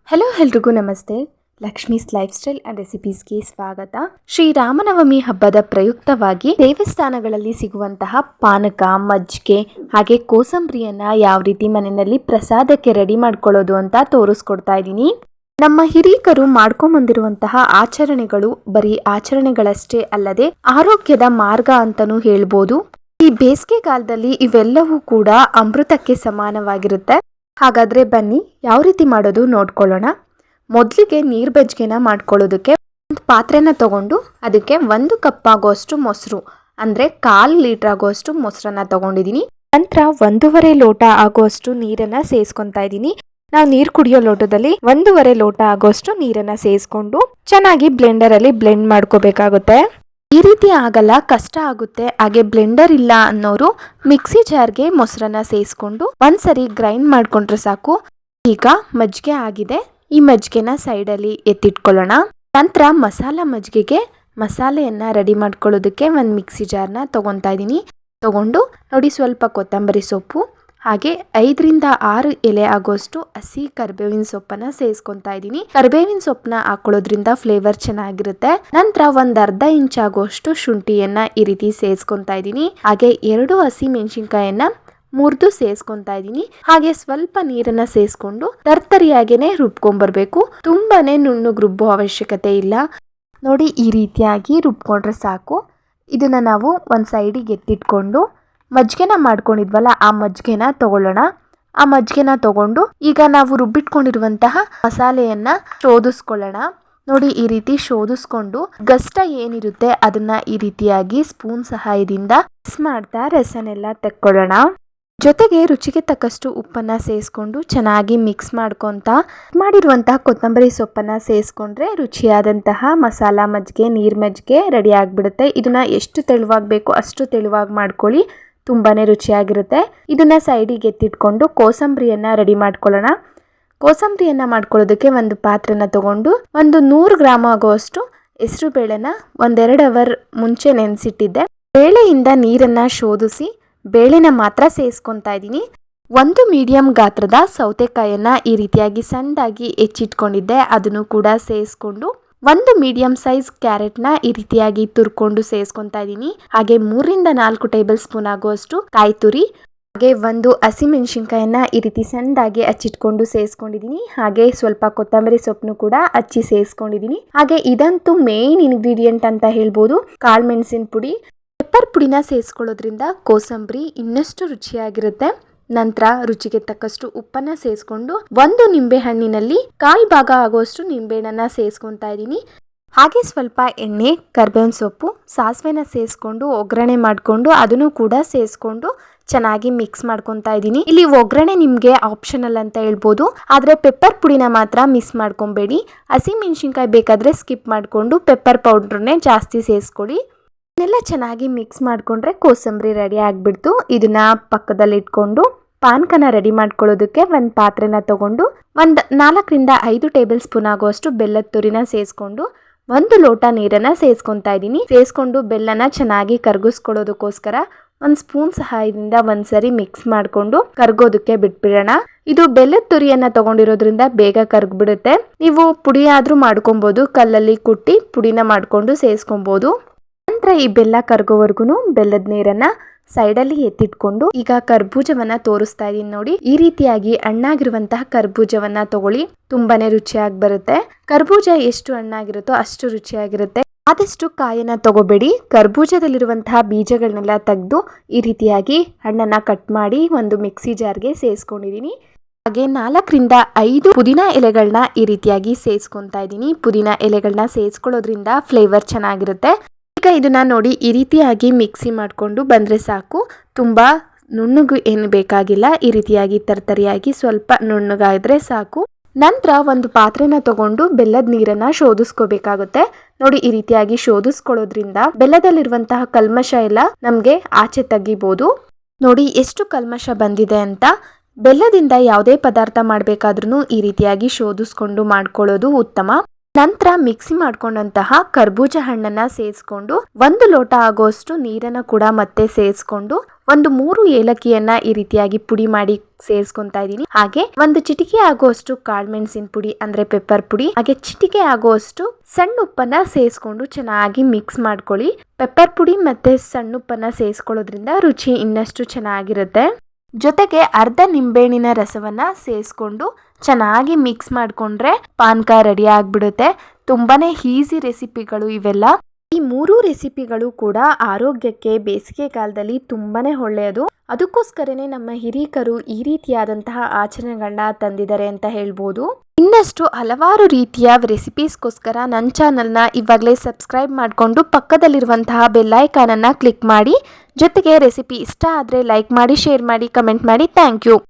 Hello ಎಲ್ರಿಗೂ ನಮಸ್ತೆ. Lakshmi's life style and ರೆಸಿಪೀಸ್ಗೆ ಸ್ವಾಗತ. ಶ್ರೀರಾಮನವಮಿ ಹಬ್ಬದ ಪ್ರಯುಕ್ತವಾಗಿ ದೇವಸ್ಥಾನಗಳಲ್ಲಿ ಸಿಗುವಂತಹ ಪಾನಕ, ಮಜ್ಜಿಗೆ ಹಾಗೆ ಕೋಸಂಬರಿಯನ್ನ ಯಾವ ರೀತಿ ಮನೆಯಲ್ಲಿ ಪ್ರಸಾದಕ್ಕೆ ರೆಡಿ ಮಾಡ್ಕೊಳ್ಳೋದು ಅಂತ ತೋರಿಸ್ಕೊಡ್ತಾ ಇದ್ದೀನಿ. ನಮ್ಮ ಹಿರೀಕರು ಮಾಡ್ಕೊಂಬಂದಿರುವಂತಹ ಆಚರಣೆಗಳು ಬರೀ ಆಚರಣೆಗಳಷ್ಟೇ ಅಲ್ಲದೆ ಆರೋಗ್ಯದ ಮಾರ್ಗ ಅಂತಲೂ ಹೇಳ್ಬೋದು. ಈ ಬೇಸಿಗೆ ಕಾಲದಲ್ಲಿ ಇವೆಲ್ಲವೂ ಕೂಡ ಅಮೃತಕ್ಕೆ ಸಮಾನವಾಗಿರುತ್ತೆ. ಹಾಗಾದರೆ ಬನ್ನಿ ಯಾವ ರೀತಿ ಮಾಡೋದು ನೋಡ್ಕೊಳ್ಳೋಣ. ಮೊದಲಿಗೆ ನೀರು ಮಜ್ಜಿಗೆನ ಮಾಡ್ಕೊಳ್ಳೋದಕ್ಕೆ ಒಂದು ಪಾತ್ರೆನ ತಗೊಂಡು ಅದಕ್ಕೆ 1 ಕಪ್ ಆಗೋಷ್ಟು ಮೊಸರು ಅಂದರೆ 1/4 ಲೀಟರ್ ಆಗೋಷ್ಟು ಮೊಸರನ್ನ ತಗೊಂಡಿದ್ದೀನಿ. ನಂತರ 1.5 ಲೋಟ ಆಗೋಷ್ಟು ನೀರನ್ನು ಸೇರಿಸ್ಕೊತಾ ಇದ್ದೀನಿ. ನಾವು ನೀರು ಕುಡಿಯೋ ಲೋಟದಲ್ಲಿ 1.5 ಲೋಟ ಆಗೋಷ್ಟು ನೀರನ್ನು ಸೇರಿಸ್ಕೊಂಡು ಚೆನ್ನಾಗಿ ಬ್ಲೆಂಡರಲ್ಲಿ ಬ್ಲೆಂಡ್ ಮಾಡ್ಕೋಬೇಕಾಗುತ್ತೆ. ಈ ರೀತಿ ಆಗಲ್ಲ, ಕಷ್ಟ ಆಗುತ್ತೆ. ಹಾಗೆ ಬ್ಲೆಂಡರ್ ಇಲ್ಲ ಅನ್ನೋರು ಮಿಕ್ಸಿ ಜಾರ್ಗೆ ಮೊಸರನ್ನ ಸೇರಿಸ್ಕೊಂಡು ಒಂದ್ಸರಿ ಗ್ರೈಂಡ್ ಮಾಡ್ಕೊಂಡ್ರೆ ಸಾಕು. ಈಗ ಮಜ್ಜಿಗೆ ಆಗಿದೆ. ಈ ಮಜ್ಜಿಗೆನ ಸೈಡಲ್ಲಿ ಎತ್ತಿಟ್ಕೊಳ್ಳೋಣ. ನಂತರ ಮಜ್ಜಿಗೆಗೆ ಮಸಾಲೆಯನ್ನು ರೆಡಿ ಮಾಡ್ಕೊಳ್ಳೋದಕ್ಕೆ ಒಂದು ಮಿಕ್ಸಿ ಜಾರ್ನ ತೊಗೊತಾ ಇದ್ದೀನಿ. ತೊಗೊಂಡು ನೋಡಿ, ಸ್ವಲ್ಪ ಕೊತ್ತಂಬರಿ ಸೊಪ್ಪು ಹಾಗೆ 5ರಿಂದ 6 ಎಲೆ ಆಗೋಷ್ಟು ಹಸಿ ಕರಿಬೇವಿನ ಸೊಪ್ಪನ್ನ ಸೇರಿಸ್ಕೊತಾ ಇದ್ದೀನಿ. ಕರಿಬೇವಿನ ಸೊಪ್ಪನ್ನ ಹಾಕೊಳ್ಳೋದ್ರಿಂದ ಫ್ಲೇವರ್ ಚೆನ್ನಾಗಿರುತ್ತೆ. ನಂತರ 1/2 ಇಂಚ್ ಆಗೋಷ್ಟು ಶುಂಠಿಯನ್ನ ಈ ರೀತಿ ಸೇರಿಸ್ಕೊತಾ ಇದ್ದೀನಿ. ಹಾಗೆ 2 ಹಸಿ ಮೆಣಸಿನ್ಕಾಯನ್ನ ಮುರಿದು ಸೇರಿಸ್ಕೊತಾ ಇದ್ದೀನಿ. ಹಾಗೆ ಸ್ವಲ್ಪ ನೀರನ್ನ ಸೇರಿಸ್ಕೊಂಡು ತರ್ತರಿಯಾಗೇನೆ ರುಬ್ಕೊಂಡ್ಬರ್ಬೇಕು. ತುಂಬಾನೇ ನುಣ್ಣಗೆ ರುಬ್ಬೋ ಅವಶ್ಯಕತೆ ಇಲ್ಲ. ನೋಡಿ, ಈ ರೀತಿಯಾಗಿ ರುಬ್ಕೊಂಡ್ರೆ ಸಾಕು. ಇದನ್ನ ನಾವು ಒಂದು ಸೈಡಿಗೆ ಎತ್ತಿಟ್ಕೊಂಡು ಮಜ್ಜಿಗೆನ ಮಾಡ್ಕೊಂಡಿದ್ವಲ್ಲ ಆ ಮಜ್ಜಿಗೆನ ತಗೊಳ್ಳೋಣ. ಆ ಮಜ್ಜಿಗೆನ ತಗೊಂಡು ಈಗ ನಾವು ರುಬ್ಬಿಟ್ಕೊಂಡಿರುವಂತಹ ಮಸಾಲೆಯನ್ನ ಶೋಧಿಸ್ಕೊಳ್ಳೋಣ. ನೋಡಿ, ಈ ರೀತಿ ಶೋಧಿಸ್ಕೊಂಡು ಗಷ್ಟ ಏನಿರುತ್ತೆ ಅದನ್ನ ಈ ರೀತಿಯಾಗಿ ಸ್ಪೂನ್ ಸಹಾಯದಿಂದ ಮಿಕ್ಸ್ ಮಾಡ್ತಾ ರಸನೆಲ್ಲ ತೆಕ್ಕೊಳ್ಳೋಣ. ಜೊತೆಗೆ ರುಚಿಗೆ ತಕ್ಕಷ್ಟು ಉಪ್ಪನ್ನ ಸೇರಿಸ್ಕೊಂಡು ಚೆನ್ನಾಗಿ ಮಿಕ್ಸ್ ಮಾಡ್ಕೊತ ಮಾಡಿರುವಂತಹ ಕೊತ್ತಂಬರಿ ಸೊಪ್ಪನ್ನ ಸೇರಿಸ್ಕೊಂಡ್ರೆ ರುಚಿಯಾದಂತಹ ಮಸಾಲ ಮಜ್ಜಿಗೆ, ನೀರು ಮಜ್ಜಿಗೆ ರೆಡಿ ಆಗಿಬಿಡುತ್ತೆ. ಇದನ್ನ ಎಷ್ಟು ತೆಳುವಾಗಿ ಬೇಕೋ ಅಷ್ಟು ತೆಳುವಾಗಿ ಮಾಡ್ಕೊಳ್ಳಿ, ತುಂಬಾನೇ ರುಚಿಯಾಗಿರುತ್ತೆ. ಇದನ್ನ ಸೈಡಿಗೆ ಎತ್ತಿಟ್ಕೊಂಡು ಕೋಸಂಬರಿಯನ್ನ ರೆಡಿ ಮಾಡ್ಕೊಳ್ಳೋಣ. ಕೋಸಂಬರಿಯನ್ನ ಮಾಡ್ಕೊಳ್ಳೋದಕ್ಕೆ ಒಂದು ಪಾತ್ರೆನ ತಗೊಂಡು ಒಂದು 100 ಗ್ರಾಮ್ ಆಗುವಷ್ಟು ಹೆಸರು ಬೇಳೆನ 1-2 ಅವರ್ ಮುಂಚೆ ನೆನೆಸಿಟ್ಟಿದ್ದೆ. ಬೇಳೆಯಿಂದ ನೀರನ್ನ ಶೋಧಿಸಿ ಬೇಳೆನ ಮಾತ್ರ ಸೇರಿಸ್ಕೊತಾ ಇದ್ದೀನಿ. 1 ಮೀಡಿಯಂ ಗಾತ್ರದ ಸೌತೆಕಾಯನ್ನ ಈ ರೀತಿಯಾಗಿ ಸಣ್ಣದಾಗಿ ಹೆಚ್ಚಿಟ್ಕೊಂಡಿದ್ದೆ, ಅದನ್ನು ಕೂಡ ಸೇರಿಸ್ಕೊಂಡು 1 ಮೀಡಿಯಂ ಸೈಜ್ ಕ್ಯಾರೆಟ್ನ ಈ ರೀತಿಯಾಗಿ ತುರ್ಕೊಂಡು ಸೇರಿಸ್ಕೊತಾ ಇದ್ದೀನಿ. ಹಾಗೆ 3ರಿಂದ 4 ಟೇಬಲ್ ಸ್ಪೂನ್ ಆಗುವಷ್ಟು ಕಾಯಿ ತುರಿ, ಹಾಗೆ 1 ಹಸಿಮೆಣಸಿನ್ಕಾಯನ್ನ ಈ ರೀತಿ ಸಣ್ಣದಾಗಿ ಹಚ್ಚಿಟ್ಕೊಂಡು ಸೇರಿಸ್ಕೊಂಡಿದ್ದೀನಿ. ಹಾಗೆ ಸ್ವಲ್ಪ ಕೊತ್ತಂಬರಿ ಸೊಪ್ಪನ್ನು ಕೂಡ ಹಚ್ಚಿ ಸೇರಿಸ್ಕೊಂಡಿದ್ದೀನಿ. ಹಾಗೆ ಇದಂತೂ ಮೇನ್ ಇಂಗ್ರೀಡಿಯೆಂಟ್ ಅಂತ ಹೇಳ್ಬೋದು, ಕಾಳು ಮೆಣಸಿನ ಪುಡಿ. ಪೆಪ್ಪರ್ ಪುಡಿನ ಸೇರಿಸ್ಕೊಳ್ಳೋದ್ರಿಂದ ಕೋಸಂಬರಿ ಇನ್ನಷ್ಟು ರುಚಿಯಾಗಿರುತ್ತೆ. ನಂತರ ರುಚಿಗೆ ತಕ್ಕಷ್ಟು ಉಪ್ಪನ್ನ ಸೇರಿಸ್ಕೊಂಡು 1 ನಿಂಬೆ ಹಣ್ಣಿನಲ್ಲಿ 1/4 ಭಾಗ ಆಗುವಷ್ಟು ನಿಂಬೆಹಣ್ಣನ್ನ ಸೇರಿಸ್ಕೊತಾ ಇದ್ದೀನಿ. ಹಾಗೆ ಸ್ವಲ್ಪ ಎಣ್ಣೆ, ಕರಿಬೇವಿನ ಸೊಪ್ಪು, ಸಾಸಿವೆನ ಸೇರಿಸ್ಕೊಂಡು ಒಗ್ಗರಣೆ ಮಾಡಿಕೊಂಡು ಅದನ್ನು ಕೂಡ ಸೇರಿಸ್ಕೊಂಡು ಚೆನ್ನಾಗಿ ಮಿಕ್ಸ್ ಮಾಡ್ಕೊತಾ ಇದ್ದೀನಿ. ಇಲ್ಲಿ ಒಗ್ಗರಣೆ ನಿಮಗೆ ಆಪ್ಷನಲ್ ಅಂತ ಹೇಳ್ಬೋದು, ಆದರೆ ಪೆಪ್ಪರ್ ಪುಡಿನ ಮಾತ್ರ ಮಿಸ್ ಮಾಡ್ಕೊಬೇಡಿ. ಹಸಿಮೆಣಸಿನ್ಕಾಯಿ ಬೇಕಾದರೆ ಸ್ಕಿಪ್ ಮಾಡಿಕೊಂಡು ಪೆಪ್ಪರ್ ಪೌಡ್ರನ್ನೇ ಜಾಸ್ತಿ ಸೇರಿಸ್ಕೊಳ್ಳಿ. ಇದನ್ನೆಲ್ಲ ಚೆನ್ನಾಗಿ ಮಿಕ್ಸ್ ಮಾಡಿಕೊಂಡ್ರೆ ಕೋಸಂಬರಿ ರೆಡಿ ಆಗಿಬಿಡ್ತು. ಇದನ್ನ ಪಕ್ಕದಲ್ಲಿ ಇಟ್ಕೊಂಡು ಪಾನಕನ ರೆಡಿ ಮಾಡ್ಕೊಳ್ಳೋದಕ್ಕೆ ಒಂದು ಪಾತ್ರೆನ ತಗೊಂಡು 4ರಿಂದ 5 ಟೇಬಲ್ ಸ್ಪೂನ್ ಆಗುವಷ್ಟು ಬೆಲ್ಲದ ತುರಿನ ಸೇರಿಸ್ಕೊಂಡು 1 ಲೋಟ ನೀರನ್ನು ಸೇರಿಸ್ಕೊತಾ ಇದ್ದೀನಿ. ಸೇರಿಸ್ಕೊಂಡು ಬೆಲ್ಲನ ಚೆನ್ನಾಗಿ ಕರಗಿಸ್ಕೊಳ್ಳೋದಕ್ಕೋಸ್ಕರ 1 ಸ್ಪೂನ್ ಸಹಾಯದಿಂದ ಒಂದ್ಸರಿ ಮಿಕ್ಸ್ ಮಾಡಿಕೊಂಡು ಕರ್ಗೋದಕ್ಕೆ ಬಿಟ್ಬಿಡೋಣ. ಇದು ಬೆಲ್ಲದ ತುರಿಯನ್ನ ತಗೊಂಡಿರೋದ್ರಿಂದ ಬೇಗ ಕರ್ಗ್ಬಿಡುತ್ತೆ. ನೀವು ಪುಡಿ ಆದ್ರೂ ಮಾಡ್ಕೊಬಹುದು, ಕಲ್ಲಲ್ಲಿ ಕುಟ್ಟಿ ಪುಡಿನ ಮಾಡ್ಕೊಂಡು ಸೇರಿಸ್ಕೊಬಹುದು. ನಂತರ ಈ ಬೆಲ್ಲ ಕರ್ಗೋವರೆಗೂ ಬೆಲ್ಲದ ನೀರನ್ನ ಸೈಡಲ್ಲಿ ಎತ್ತಿಟ್ಕೊಂಡು ಈಗ ಕರ್ಬೂಜವನ್ನ ತೋರಿಸ್ತಾ ಇದೀನಿ. ನೋಡಿ, ಈ ರೀತಿಯಾಗಿ ಹಣ್ಣಾಗಿರುವಂತಹ ಕರ್ಬೂಜವನ್ನ ತಗೊಳ್ಳಿ, ತುಂಬಾನೇ ರುಚಿಯಾಗಿ ಬರುತ್ತೆ. ಕರ್ಬೂಜ ಎಷ್ಟು ಹಣ್ಣಾಗಿರುತ್ತೋ ಅಷ್ಟು ರುಚಿಯಾಗಿರುತ್ತೆ. ಆದಷ್ಟು ಕಾಯನ್ನ ತಗೋಬೇಡಿ, ಕರ್ಬೂಜದಲ್ಲಿರುವಂತಹ ಬೀಜಗಳನ್ನೆಲ್ಲ ತೆಗೆದು ಈ ರೀತಿಯಾಗಿ ಹಣ್ಣನ್ನ ಕಟ್ ಮಾಡಿ ಒಂದು ಮಿಕ್ಸಿ ಜಾರ್ಗೆ ಸೇರಿಸ್ಕೊಂಡಿದ್ದೀನಿ. ಹಾಗೆ 4ರಿಂದ 5 ಪುದೀನ ಎಲೆಗಳನ್ನ ಈ ರೀತಿಯಾಗಿ ಸೇರಿಸ್ಕೊತಾ ಇದ್ದೀನಿ. ಪುದೀನ ಎಲೆಗಳನ್ನ ಸೇರಿಸ್ಕೊಳ್ಳೋದ್ರಿಂದ ಫ್ಲೇವರ್ ಚೆನ್ನಾಗಿರುತ್ತೆ. ಈಗ ಇದನ್ನ ನೋಡಿ, ಈ ರೀತಿಯಾಗಿ ಮಿಕ್ಸಿ ಮಾಡಿಕೊಂಡು ಬಂದರೆ ಸಾಕು. ತುಂಬ ನುಣ್ಣಗೂ ಏನು ಬೇಕಾಗಿಲ್ಲ, ಈ ರೀತಿಯಾಗಿ ತರ್ತರಿಯಾಗಿ ಸ್ವಲ್ಪ ನುಣ್ಣಗಾದ್ರೆ ಸಾಕು. ನಂತರ ಒಂದು ಪಾತ್ರೆನ ತಗೊಂಡು ಬೆಲ್ಲದ ನೀರನ್ನ ಶೋಧಿಸ್ಕೋಬೇಕಾಗುತ್ತೆ. ನೋಡಿ, ಈ ರೀತಿಯಾಗಿ ಶೋಧಿಸ್ಕೊಳ್ಳೋದ್ರಿಂದ ಬೆಲ್ಲದಲ್ಲಿರುವಂತಹ ಕಲ್ಮಶ ಎಲ್ಲ ನಮಗೆ ಆಚೆ ತೆಗಿಬೋದು. ನೋಡಿ ಎಷ್ಟು ಕಲ್ಮಶ ಬಂದಿದೆ ಅಂತ. ಬೆಲ್ಲದಿಂದ ಯಾವುದೇ ಪದಾರ್ಥ ಮಾಡಬೇಕಾದ್ರೂ ಈ ರೀತಿಯಾಗಿ ಶೋಧಿಸ್ಕೊಂಡು ಮಾಡ್ಕೊಳ್ಳೋದು ಉತ್ತಮ. ನಂತರ ಮಿಕ್ಸಿ ಮಾಡ್ಕೊಂಡಂತಹ ಕರ್ಬೂಜ ಹಣ್ಣನ್ನ ಸೇರಿಸ್ಕೊಂಡು 1 ಲೋಟ ಆಗೋಷ್ಟು ನೀರನ್ನು ಕೂಡ ಮತ್ತೆ ಸೇರಿಸ್ಕೊಂಡು ಒಂದು 3 ಏಲಕ್ಕಿಯನ್ನ ಈ ರೀತಿಯಾಗಿ ಪುಡಿ ಮಾಡಿ ಸೇರಿಸ್ಕೊಂತಾ ಇದ್ದೀನಿ. ಹಾಗೆ ಒಂದು ಚಿಟಿಕೆ ಆಗುವಷ್ಟು ಕಾಳುಮೆಣಸಿನ ಪುಡಿ ಅಂದ್ರೆ ಪೆಪ್ಪರ್ ಪುಡಿ, ಹಾಗೆ ಚಿಟಿಕೆ ಆಗುವಷ್ಟು ಸಣ್ಣ ಉಪ್ಪನ್ನ ಸೇರಿಸ್ಕೊಂಡು ಚೆನ್ನಾಗಿ ಮಿಕ್ಸ್ ಮಾಡ್ಕೊಳ್ಳಿ. ಪೆಪ್ಪರ್ ಪುಡಿ ಮತ್ತೆ ಸಣ್ಣ ಉಪ್ಪನ್ನ ಸೇರಿಸ್ಕೊಳ್ಳೋದ್ರಿಂದ ರುಚಿ ಇನ್ನಷ್ಟು ಚೆನ್ನಾಗಿರುತ್ತೆ. ಜೊತೆಗೆ ಅರ್ಧ ನಿಂಬೆಹಣ್ಣಿನ ರಸವನ್ನ ಸೇರಿಸ್ಕೊಂಡು ಚೆನ್ನಾಗಿ ಮಿಕ್ಸ್ ಮಾಡ್ಕೊಂಡ್ರೆ ಪಾನಕ ರೆಡಿ ಆಗ್ಬಿಡುತ್ತೆ. ತುಂಬಾನೇ ಈಸಿ ರೆಸಿಪಿಗಳು ಇವೆಲ್ಲ. ಈ 3 ರೆಸಿಪಿಗಳು ಕೂಡ ಆರೋಗ್ಯಕ್ಕೆ ಬೇಸಿಗೆ ಕಾಲದಲ್ಲಿ ತುಂಬಾನೇ ಒಳ್ಳೆಯದು. ಅದಕ್ಕೋಸ್ಕರನೇ ನಮ್ಮ ಹಿರೀಕರು ಈ ರೀತಿಯಾದಂತಹ ಆಚರಣೆಗಳನ್ನ ತಂದಿದ್ದಾರೆ ಅಂತ ಹೇಳ್ಬೋದು. ಇನ್ನಷ್ಟು ಹಲವಾರು ರೀತಿಯ ರೆಸಿಪೀಸ್ಗೋಸ್ಕರ ನನ್ನ ಚಾನಲ್ನ ಇವಾಗಲೇ ಸಬ್ಸ್ಕ್ರೈಬ್ ಮಾಡಿಕೊಂಡು ಪಕ್ಕದಲ್ಲಿರುವಂತಹ ಬೆಲ್ ಐಕಾನ್ ಅನ್ನು ಕ್ಲಿಕ್ ಮಾಡಿ. ಜೊತೆಗೆ ರೆಸಿಪಿ ಇಷ್ಟ ಆದರೆ ಲೈಕ್ ಮಾಡಿ, ಶೇರ್ ಮಾಡಿ, ಕಮೆಂಟ್ ಮಾಡಿ. Thank you.